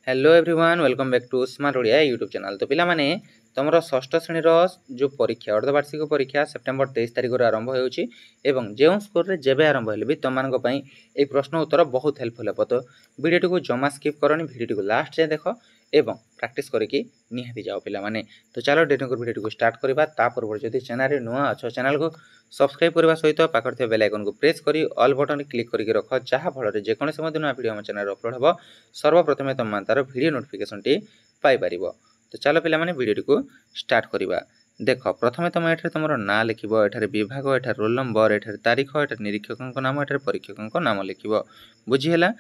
Hello everyone welcome back to smart Odia YouTube channel. तो पिला माने तुमर षष्ठ श्रेणी जो परीक्षा अर्धवार्षिक परीक्षा सेप्टेम्बर 23 तारिख आरंभ होउछि एवं जो स्कोर रे जेबे आरंभ हेले भी तुमन पई ए प्रश्न उत्तर बहुत हेल्पफुल हे। तो वीडियो को जमा स्किप करनी, वीडियो को लास्ट जाए देख एवं प्रैक्टिस करके निहाती जाओ पिला माने। तो चलो डेट को वीडियो को स्टार्ट करबा। ता पूर्व जदि चैनल रे नुआ अछ चैनल को सब्सक्राइब करबा सहित पाखर थे बेल आइकन को प्रेस करी ऑल बटन क्लिक करके रख, जहा फल रे जे कोन समय दिन वीडियो हम चैनल अपलोड हो सर्वप्रथमे तुम तार वीडियो नोटिफिकेशन टी पाई परिबो। तो चलो पिला माने वीडियो को स्टार्ट करबा। देख प्रथमे तुम एठारे तुमर ना लिखिबो, एठारे विभाग, एठारे रोल नंबर, एठारे तारीख, एठारे निरीक्षकक नाम, एठारे परीक्षकक नाम लिखिबो। बुझी हैला।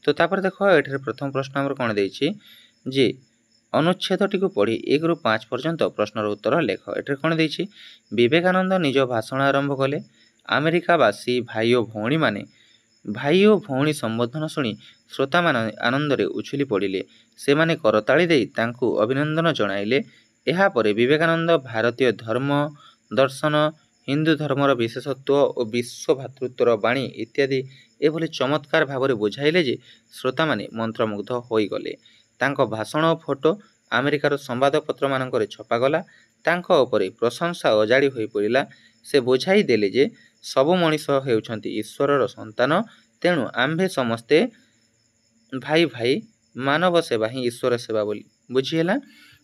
तो तापर देख एठारे प्रथम प्रश्न हमर कोन देइछि जे अनुच्छेदटी को पढ़ी 1 रु 5 पर्यंत प्रश्नर उत्तर लेख। एठारे कोन देइछि विवेकानंद निज भाषण आरंभ कले। अमेरिकावासी भाई और भौणी माने भाई और भौणी संबोधन शुणी श्रोता मान आनंद रे उछुली पड़िले। से माने करताली देई तांकु अभिनंदन जणाइले। एहा परे विवेकानंद भारतीय धर्म दर्शन, हिंदू धर्मर विशेषत्व और विश्व भातृत्वर बाणी इत्यादि एभली चमत्कार भाव बुझाइले जे श्रोता माने मंत्रमुग्ध होई गले। तांको भाषण और फोटो अमेरिकार संवादपत्र मानकरे छपागला। तांको उपरे प्रशंसा अजाड़ी होई पड़िला। से बुझाई देले जे सबु मनीष हेउछंती ईश्वरर संतान, तेणु आम्भे समस्ते भाई भाई मानव सेवा ही ईश्वर सेवा बोली। बुझीला।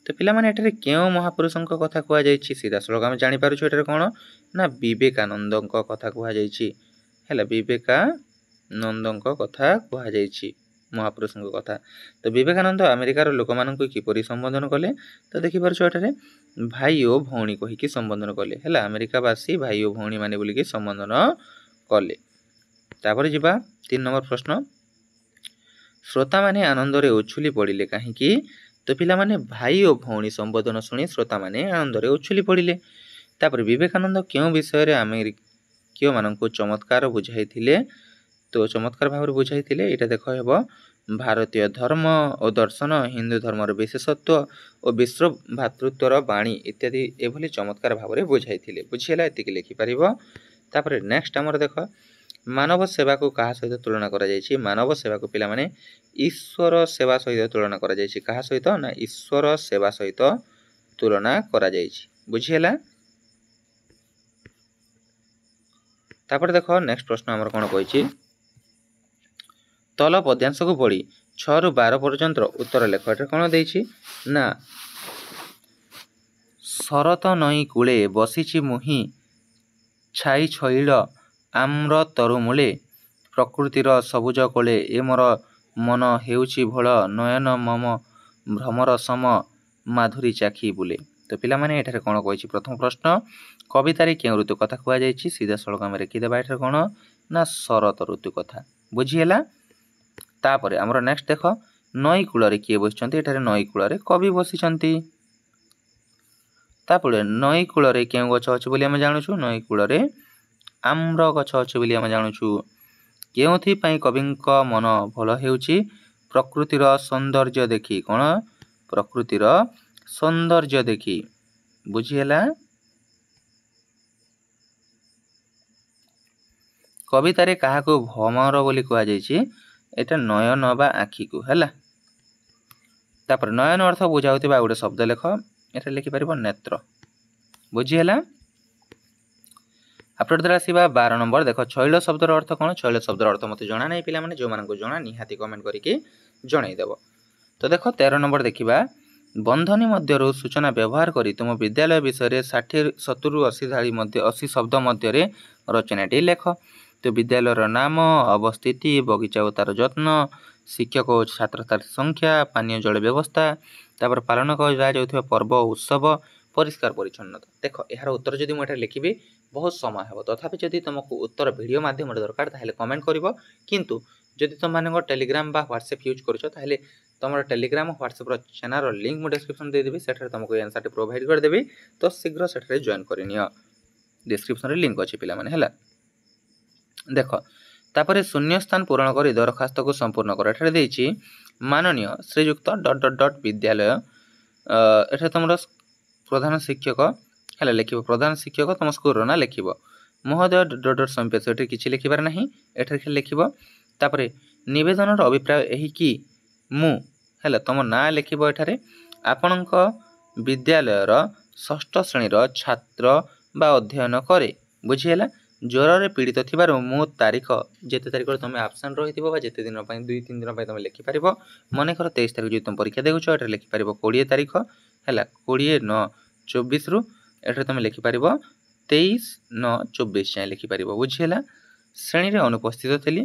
तो पिला माने एठारे केउ महापुरुषक कथा कुआ जायछि सीधा सड़क आम जानि पारुछु। एठारे कोन ना विवेकानंदक कथा कुआ जायछि। हैला विवेकानंदक कथा कुआ जायछि महापुरुषक कथा। तो विवेकानंद अमेरिकार लोक मानकु किपरि संबोधन कले तो देखि पारुछु। एठारे भाई और भौणी कहि कि संबोधन कले। हैला अमेरिकावासी भाई और भौणी माने बोली कि संबोधन कले। तापर जिबा 3 नंबर प्रश्न। श्रोता माने आनंद रे उछुली पड़िले काहेकि। तो पिला माने भाई और भौणी संबोधन सुनी श्रोता माने आनंद रे उछुली पड़िले। तापर विवेकानंद क्यों विषय रे अमेरिकीय मानकु चमत्कार बुझाइथिले। तो चमत्कार भाव बुझाइथिले एटा देख हेबो भारतीय धर्म और दर्शन, हिंदू धर्मर विशेषत्व और विश्व भातृत्वर बाणी इत्यादि एभली चमत्कार भाव बुझाइथिले। बुझिला एतिक लिखि परिबो। तापर नेक्स्ट हमर देख मानव सेवा को कहा सहित तुलना करा जायछि। मानव सेवा को पिला माने ईश्वर सेवा सहित तुलना करा जायछि। कहा सहित ना ईश्वर सेवा सहित तुलना करा जायछि। बुझिला। तापर देखो नेक्स्ट प्रश्न हमर कोन कहिछि तल पद्यांश को पढ़ी 6 रु 12 पर्यंत उत्तर लेख। एटा कोन देइछि ना शरत नई कूले बसिछि मुहि छाई छइल आम्र तरुमूले। प्रकृतिर सबुज कोले ए मोर मन हेउछि भोल नयन मम भ्रमर सम माधुरी चाखी बुले। तो पिला माने एठारे कोन कहिछि प्रथम प्रश्न कवितारे केउ ऋतु कथा कुआ जायछि। सीधा सड़क में रेखि देबा। एठारे कोन ना शरत ऋतु कथा। बुझी हैला। तापरे हमर नेक्स्ट देख नई कूलरे किए बसिचंती। एठारे नई कूलरे कवि बसिचंती। तापरे नई कूलरे केउ गछ अछि बोली हम जानुछु। नई कूलरे आम्र गछ अछि बोली हम जानुछु। केउथि पई कविंक मन भल हेउछि प्रकृतिर सौंदर्य देखि। कोन प्रकृतिर सौंदर्य देखि। बुझी हैला। कवितारे काहाको भ्रमर बोली कुआ जायछि। एटा नयन बा आखि को हैला। तापर नयन अर्थ बुझाउतिबा गोटे शब्द लेख। एटा लिखि परिबो नेत्र। बुझी हैला। अपडेट द्वारा आसीबा 12 नंबर देख छैल शब्दर अर्थ कोन। छैल शब्दर अर्थ मते जणा नै पिला माने जो मानकु जणा निहाती कमेंट करके जणाई देबो। तो देखो 13 नंबर देखिबा बंधनी मध्यरु सूचना व्यवहार करी तुम विद्यालय विषय रे 60 70 रु 80 धाड़ी मध्य 80 शब्द मध्य रे रचनाटी लेख। तो विद्यालयर नाम, अवस्थिति, बगीचा और तार जत्न, शिक्षक और छात्र छात्री संख्या, पानीय जल व्यवस्था, तापर पालन करा जाउथिबा पर्व उत्सव, परिष्कार परिच्छन्नता। देखो यार उत्तर जदि मु एटा लिखिबी बहुत समय हेबो। तथापि जदि तुमको उत्तर वीडियो माध्यम दरकार ताहले कमेंट करिवो। किंतु जदि तुम माने टेलीग्राम बा व्हाट्सएप यूज करछो ताहले तुमर टेलीग्राम और व्हाट्सएप रो चैनल रो लिंक मु डिस्क्रिप्शन दे देबी। सेठरे तुमको आंसर प्रोवाइड कर देबी। तो शीघ्र सेठरे जॉइन करिनियो। डिस्क्रिप्शन रे लिंक अछि पिला माने हैला। देखो तापरे शून्य स्थान पूरण करी दरखास्त को संपूर्ण कर। एठारे देइछि माननीय श्रीयुक्त ... विद्यालय। एठारे तुमरो प्रधान शिक्षक हैला लिखिबो। प्रधान शिक्षक तुम स्कूल रो ना लिखिबो। महोदय ... संपेश एठारे किछि लिखिबार नाही। एठारे लिखिबो। तापरे निवेदन अभिप्राय एही कि मु ହେଲା तुम ना लिखिब एठारे आपणक विद्यालयर षष्ठ श्रेणीर छात्र बा अध्ययन करे बुझीगला ज्वर पीड़ित थिबार मु तारीख जेते तारीख तुम आबसेंट रही जेते दिन 2-3 दिन तुम लिखिपार मनेकर 23 तारीख जो तुम परीक्षा देउछ एटा लिखिपार 20 तारीख है 20/9/24 रु एटा तुम लिखिपार 23/9/24 जाए लिखिपार बुझीगला श्रेणी रे अनुपस्थित थी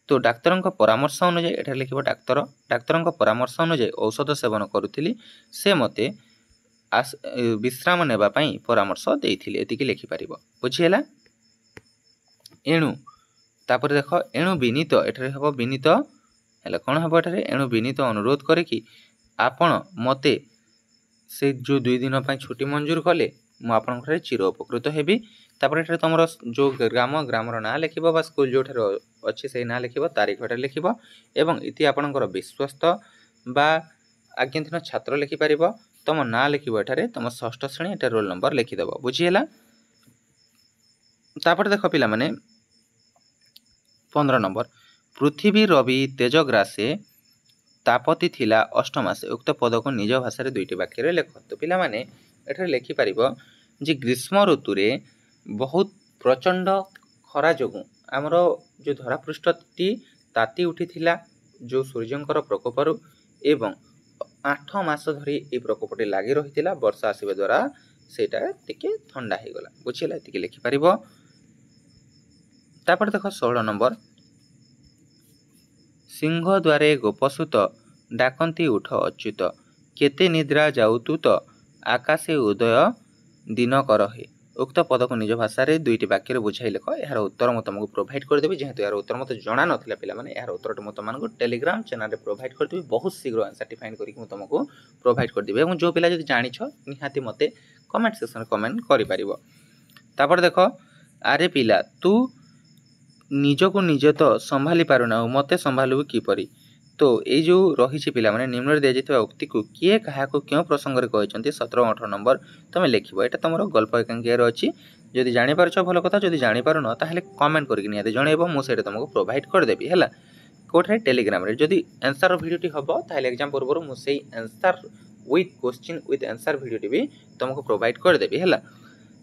तो डाक्तर परामर्श अनुजाई एटा लिखिब डाक्तर परामर्श अनुजाई औषध सेवन करुली से मते विश्राम नेबा पई परामर्श देइथिले एतिकी लिखिपार बुझीगला एणु तापर देख एणु विनीत एठारे हबो विनीत हैला कोन हबो एठारे एणु विनीत अनुरोध करे कि आपण मते से जो 2 दिन पई छुट्टी मंजूर कले मु आपन घरे चिर उपकृत हेबी तापर एठारे तमरो जो ग्रामर ना लिखिबो बा स्कूल जो ठारे अछि से ना लिखिबो तारीख एठारे लिखिबो एवं इति आपनकर विश्वस्त बा आज्ञाधीन छात्र लिखि परिबो तुम ना लिखिबो एठारे तुम षष्ठ श्रेणी एटा रोल नंबर लिखि देबो बुझीगला तापर देखो पिला माने 15 नंबर पृथ्वी रवि तेजग्रासे तापति थिला अष्टमासे उक्त पद को निज भाषा रे दुईटी वाक्य रे लेख तो पिला माने एठारे लिखि परिबो जे ग्रीष्म ऋतु रे बहुत प्रचंड खरा जोगु आमर जो धरा पृष्ठटी ताती उठी थिला जो सूर्यंकर प्रकोपरु एवं 8 मास धरी ए प्रकोपटी लागि रहिथिला वर्षा आसीबे द्वारा सेटा टिके ठंडा हे गला बुझिला टिके लिखि परिबो तापर देखो 16 नंबर सिंह द्वारे गोपसुत डाकंती उठ अच्युत केते निद्रा जाउतु तो आकाशे उदय दिन करहे उक्त पद को निज भाषा रे दुईटी वाक्य रे बुझाई लेख यार उत्तर मु तुमको प्रोवाइड कर देबी जेहेतु यार उत्तर मते जणा नथिला पिला माने यार उत्तर मु तुमको टेलीग्राम चैनल रे प्रोवाइड कर देबी बहुत शीघ्र आंसर डिफाइन करी मु तुमको प्रोवाइड कर देबी एवं जो पिला जदि जानि छ निहाती मते कमेंट सेक्शन रे कमेंट करि परिबो तापर देखो आरे पिला तू निजको निज तो संभाली पारुना मते संभालु किपरि तो ये जो रही पिला माने निम्न दिया जाइथिबा उक्ति को किए कहा को क्यों प्रसंग रे कहचंती 17-18 नंबर तुम लिखिबो एटा तमरो गल्प एकांकिया रे अछि जदि जानि पारछ भलो कथा जदि जानि पारुन ताहले कमेंट करके नियाते जणेबो मु सेटा तुमको प्रोवाइड कर देबी हैला कोठे टेलीग्राम रे जदि आंसर वीडियोटी हबो ताहले एग्जाम पूर्व मु सेही answer with question with answer वीडियोटी भी तुमको प्रोवाइड कर देबी हैला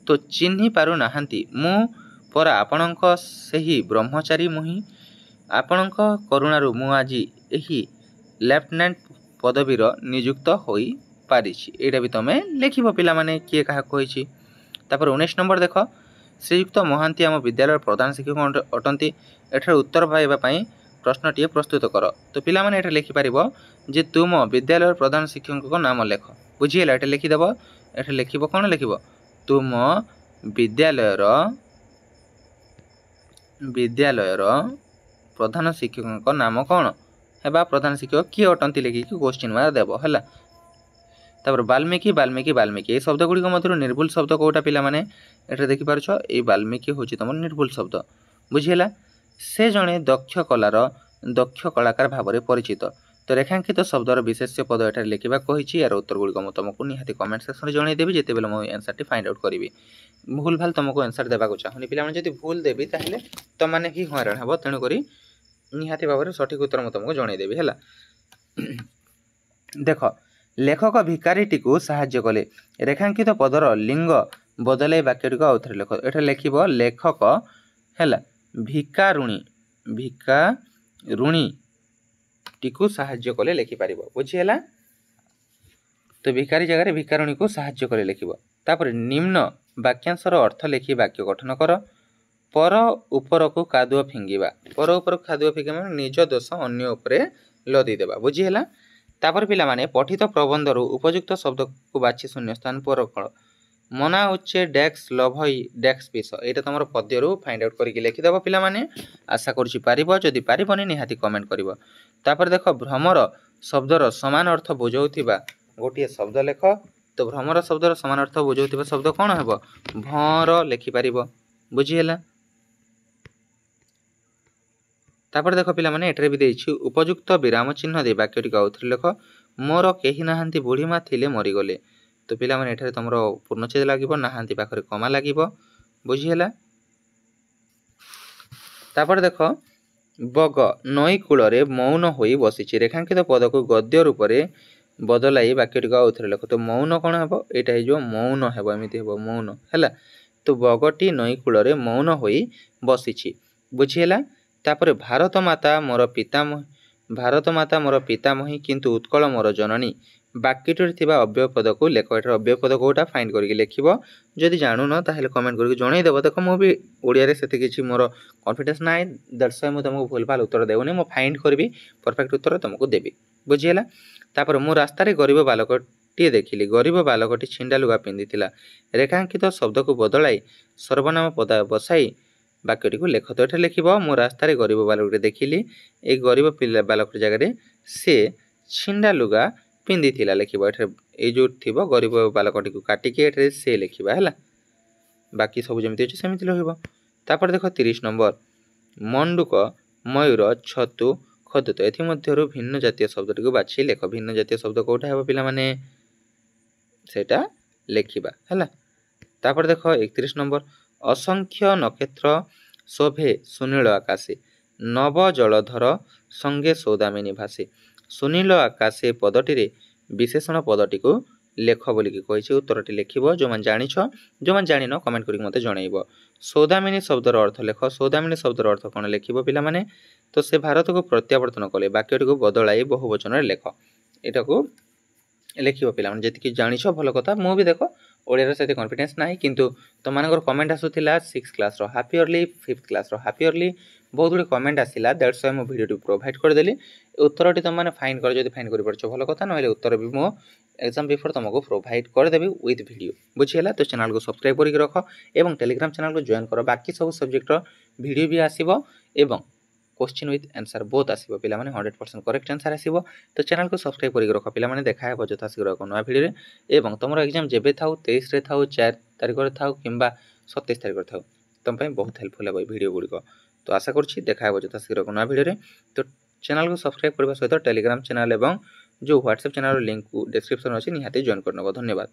तो चिन्हि पारु नाहंती मु पर आपणक सही ब्रह्मचारी मुहि आपणक करुणारु मु आजी एही लेफ्टिनेंट पदवीर नियुक्त होई पारिछि एटा भी तमे लिखिबो पिला माने किए कहा कहिछि तापर 19 नंबर देखो श्रीयुक्त महांती आम विद्यालय प्रधान शिक्षक अटंती एठार उत्तर पाइबा पई प्रश्नटी प्रस्तुत कर तो पिला माने एटा लिखि परिबो जे तुम विद्यालय प्रधान शिक्षक नाम लेख बुझिएला एटा लिखि देबो एटा लिखिबो कोन लिखिबो तुम विद्यालयर प्रधान शिक्षक नाम कौन है प्रधान शिक्षक किए अटंती लिखिकी क्वेश्चन मार्क देव है तापर वाल्मीकि वाल्मीकि वाल्मीकि ये शब्द गुड़िक मध्य निर्भुल शब्द कौटा पिला माने एटा देखि पारछ ए वाल्मीकि होची तुम निर्भुल शब्द बुझिला से जणे दक्ष कलाकार भाव में परिचित तो रेखांकित शब्दर विशेष्य पद एटा लिखा कही यार उत्तर गुड़िक मुझे तुमको निहाती कमेंट सेक्शन में जनईदेवी जिते बेले मुझे आंसर फाइंड आउट करी भूल भाल तुमको आंसर देवाक चाहूनी पिला जब भूल देवी ताहले तुमने ही हैरान हे तेणुक निहाती भाव में सठिक उत्तर मुझे तुमको जनईदेवी है देख लेखक भिकारीटी को साहाय्य कले रेखांकित पदर लिंग बदल वाक्यटी आउ थे लेख एटा लिखिब लेखक है भिकारुणी टीकू साहाय्य कले लिखिपार बुझीगला तो भिकारी जगह भिकारुणी को साहाय्य कले लिखिब तापर निम्न वाक्यांशर अर्थ लिखि वाक्य गठन कर पर ऊपर को कादुआ फिंगिबा पर ऊपर कादुआ फिंगिबा निज दोष अन्य उपरे लदी देबा बुझीगला तापर पिला माने पठित प्रबंधर उपयुक्त शब्द को बाछि शून्य स्थान पर कळ मना उच्चे डेक्स लभई डेक्स पीस एटा तुम पद्य फाइंड आउट करके लिखिदेव पिला माने आशा करुछि पारिबो जदि पारिबोनी निहाती कमेंट करिवो तापर देख भ्रमर शब्दर समान अर्थ बुझाउथिबा गोटे शब्द लेख तो भ्रमर शब्दर समान अर्थ बुझाउथिबा शब्द कोन हेबो भर लिखि पारिबो बुझिहेला तापर देख पिला माने एटरे भी देछि उपयुक्त विराम चिन्ह दे वाक्यटी आउथरे लेख मोर केही नाहांती बुढ़ीमा थिले मरी गले तो पिला माने एठारे तमरो पूर्णच्छेद लागिबो नाहांती पाखरे कमा लागिबो बुझिहेला तापर देख ବଗ ନଈ କୂଳରେ ମୌନ ହୋଇ ବସିଛି। ରେଖାଙ୍କିତ ପଦକୁ ଗଦ୍ୟ ରୂପରେ ବଦଳାଇ ବାକ୍ୟଟିକୁ ଆଉଥରେ ଲେଖ। ତ ମୌନ କ'ଣ ହେବ? ଏଇଟା ହେଇଯିବ ମୌନ ହେବ, ଏମିତି ହେବ ମୌନ ହେଲା। ତ ବଗଟି ନଈ କୂଳରେ ମୌନ ହୋଇ ବସିଛି, ବୁଝିହେଲା। ତାପରେ ଭାରତ ମାତା ମୋର ପିତାମହୀ କିନ୍ତୁ ଉତ୍କଳ ମୋର ଜନନୀ। ବାକ୍ୟଟିରେ ଥିବା ଅବ୍ୟୟ ପଦକୁ ଲେଖ। ଏଠାର ଅବ୍ୟୟ ପଦ କୋଉଟା ଫାଇଣ୍ଡ କରିକି ଲେଖିବ। ଯଦି ଜାଣୁନ ତାହେଲେ କମେଣ୍ଟ କରିକି ଜଣେଇଦେବ। ଦେଖ ମୁଁ ବି ଓଡ଼ିଆରେ ସେତେ କିଛି ମୋର କନଫିଡେନ୍ସ ନାହିଁ, ଦ୍ୟାଟ୍ସ ୱାଇ ମୁଁ ତୁମକୁ ଭୁଲ ଭାଲ ଉତ୍ତର ଦେଉନି। ମୁଁ ଫାଇଣ୍ଡ କରିବି, ପରଫେକ୍ଟ ଉତ୍ତର ତୁମକୁ ଦେବି, ବୁଝିହେଲା। ତାପରେ ମୁଁ ରାସ୍ତାରେ ଗରିବ ବାଲକଟିଏ ଦେଖିଲି। ଗରିବ ବାଲକଟି ଛିଣ୍ଡା ଲୁଗା ପିନ୍ଧିଥିଲା। ରେଖାଙ୍କିତ ଶବ୍ଦକୁ ବଦଳାଇ ସର୍ବନାମ ପଦ ବସାଇ ବାକ୍ୟଟିକୁ ଲେଖ। ତ ଏଠାରେ ଲେଖିବ ମୁଁ ରାସ୍ତାରେ ଗରିବ ବାଲକଟି ଦେଖିଲି। ଏଇ ଗରିବ ବାଲକଟି ଜାଗାରେ ସେ ଛିଣ୍ଡା ଲୁଗା ପିନ୍ଧିଥିଲା ଲେଖିବ। ଏଠାରେ ଏଇ ଯେଉଁ ଥିବ ଗରିବ ବାଲକଟିକୁ କାଟିକି ଏଠାରେ ସେ ଲେଖିବା ହେଲା। ବାକି ସବୁ ଯେମିତି ଅଛି ସେମିତି ରହିବ। ତାପରେ ଦେଖ 30 ନମ୍ବର, ମଣ୍ଡୁକ, ମୟୂର, ଛତୁ, ଖଦୁତ। ଏଥିମଧ୍ୟରୁ ଭିନ୍ନ ଜାତୀୟ ଶବ୍ଦଟିକୁ ବାଛି ଲେଖ। ଭିନ୍ନ ଜାତୀୟ ଶବ୍ଦ କେଉଁଟା ହେବ ପିଲାମାନେ? ସେଇଟା ଲେଖିବା ହେଲା। ତାପରେ ଦେଖ 31 ନମ୍ବର, ଅସଂଖ୍ୟ ନକ୍ଷତ୍ର ଶୋଭେ ସୁନୀଳ ଆକାଶେ, ନବ ଜଳଧର ସଙ୍ଗେ ସୌଦାମିନୀ ଭାସେ। ସୁନୀଳ ଆକାଶେ ପଦଟିରେ ବିଶେଷଣ ପଦଟିକୁ ଲେଖ ବୋଲିକି କହିଛି। ଉତ୍ତରଟି ଲେଖିବ। ଯେଉଁମାନେ ଜାଣିଛ, ଯେଉଁମାନେ ଜାଣିନ କମେଣ୍ଟ କରିକି ମୋତେ ଜଣେଇବ। ସୌଦାମିନୀ ଶବ୍ଦର ଅର୍ଥ ଲେଖ। ସୌଦାମିନୀ ଶବ୍ଦର ଅର୍ଥ କ'ଣ ଲେଖିବ ପିଲାମାନେ? ତ ସେ ଭାରତକୁ ପ୍ରତ୍ୟାବର୍ତ୍ତନ କଲେ। ବାକ୍ୟଟିକୁ ବଦଳାଇ ବହୁ ବଚନରେ ଲେଖ। ଏଟାକୁ ଲେଖିବ ପିଲାମାନେ। ଯେତିକି ଜାଣିଛ ଭଲ କଥା। ମୁଁ ବି ଦେଖ ଓଡ଼ିଆରେ ସେତେ କନଫିଡେନ୍ସ ନାହିଁ, କିନ୍ତୁ ତୁମମାନଙ୍କର କମେଣ୍ଟ ଆସୁଥିଲା 6 କ୍ଲାସ୍ର ହାପି ଇୟର୍ଲି, 5th କ୍ଲାସ୍ର ହାପି ଇୟର୍ଲି, ବହୁତ ଗୁଡ଼ିଏ କମେଣ୍ଟ ଆସିଲା। ଦ୍ୟାଟ୍ସ ୱାଇ ମୁଁ ଭିଡ଼ିଓଟି ପ୍ରୋଭାଇଡ଼ କରିଦେଲି। ଉତ୍ତରଟି ତୁମମାନେ ଫାଇଣ୍ଡ କର, ଯଦି ଫାଇଣ୍ଡ କରିପାରୁଛ ଭଲ କଥା, ନହେଲେ ଉତ୍ତର ବି ମୁଁ ଏକ୍ଜାମ୍ ବିଫୋର ତୁମକୁ ପ୍ରୋଭାଇଡ଼ କରିଦେବି ୱିଥ୍ ଭିଡ଼ିଓ, ବୁଝିହେଲା। ତ ଚ୍ୟାନେଲକୁ ସବସ୍କ୍ରାଇବ୍ କରିକି ରଖ ଏବଂ ଟେଲିଗ୍ରାମ ଚ୍ୟାନେଲକୁ ଜଏନ୍ କର। ବାକି ସବୁ ସବଜେକ୍ଟର ଭିଡ଼ିଓ ବି ଆସିବ ଏବଂ क्वेश्चन विथ आंसर बोथ आसिबो पिलामाने 100% करेक्ट आंसर आसिबो। तो चैनल को सब्सक्राइब करके रख पिलामाने। देखा है यथा शीघ्र एक नया भिडियो रे। एवं तुम एग्जाम जेबे थाउ 23 रे थाउ 4 तारिख रे थाउ किंबा 27 तारिख रे थाउ तुम पे बहुत हेल्पफुल है भिडियो गुड़िक। तो आशा करुँच देखा है यथा शीघ्र एक नया भिडियो रे। तो चैनल को सब्सक्राइब करने सहित टेलीग्राम चैनल और जो व्हाट्सएप चैनल लिंक डिस्क्रिप्शन अच्छी निहाती जॉइन कर। धन्यवाद।